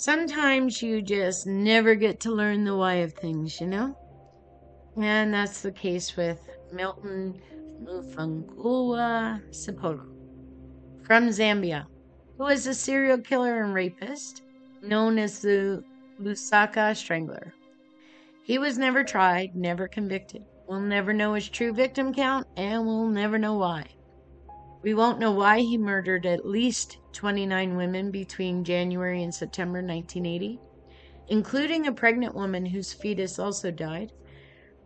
Sometimes you just never get to learn the why of things, you know? And that's the case with Milton Sipalo from Zambia, who was a serial killer and rapist known as the Lusaka Strangler. He was never tried, never convicted. We'll never know his true victim count, and we'll never know why. We won't know why he murdered at least 29 women between January and September 1980, including a pregnant woman whose fetus also died.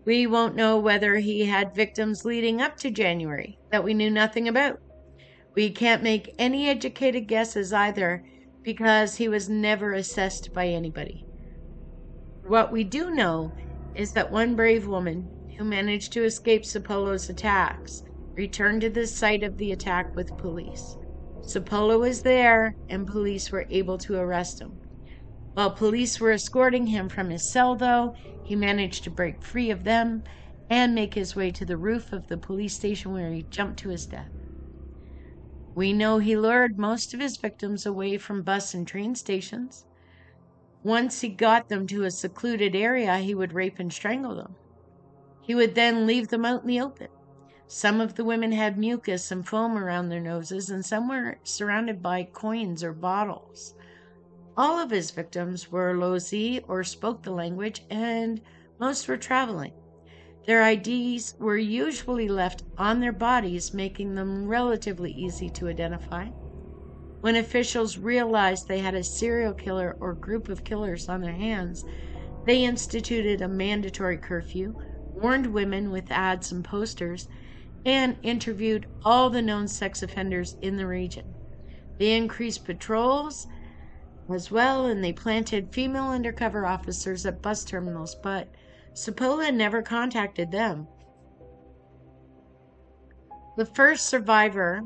We won't know whether he had victims leading up to January that we knew nothing about. We can't make any educated guesses either because he was never assessed by anybody. What we do know is that one brave woman who managed to escape Sipolo's attacks returned to the site of the attack with police. Sipolo was there, and police were able to arrest him. While police were escorting him from his cell, though, he managed to break free of them and make his way to the roof of the police station where he jumped to his death. We know he lured most of his victims away from bus and train stations. Once he got them to a secluded area, he would rape and strangle them. He would then leave them out in the open. Some of the women had mucus and foam around their noses, and some were surrounded by coins or bottles. All of his victims were Lozi or spoke the language, and most were traveling. Their IDs were usually left on their bodies, making them relatively easy to identify. When officials realized they had a serial killer or group of killers on their hands, they instituted a mandatory curfew, warned women with ads and posters, and interviewed all the known sex offenders in the region. They increased patrols as well, and they planted female undercover officers at bus terminals, but Sipolo never contacted them. The first survivor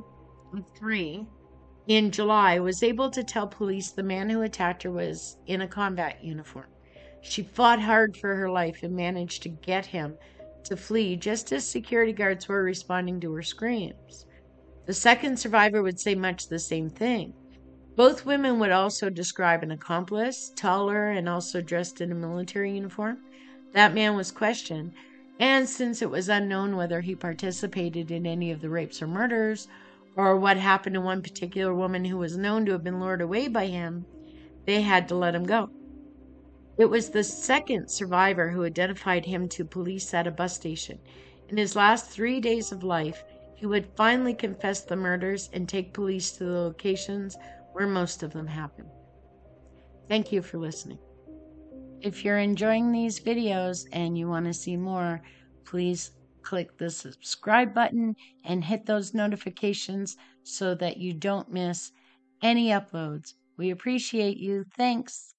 of 3 in July was able to tell police the man who attacked her was in a combat uniform. She fought hard for her life and managed to get him to flee just as security guards were responding to her screams. The second survivor would say much the same thing. Both women would also describe an accomplice, taller and also dressed in a military uniform. That man was questioned, and since it was unknown whether he participated in any of the rapes or murders, or what happened to one particular woman who was known to have been lured away by him, they had to let him go. It was the second survivor who identified him to police at a bus station. In his last 3 days of life, he would finally confess the murders and take police to the locations where most of them happened. Thank you for listening. If you're enjoying these videos and you want to see more, please click the subscribe button and hit those notifications so that you don't miss any uploads. We appreciate you. Thanks.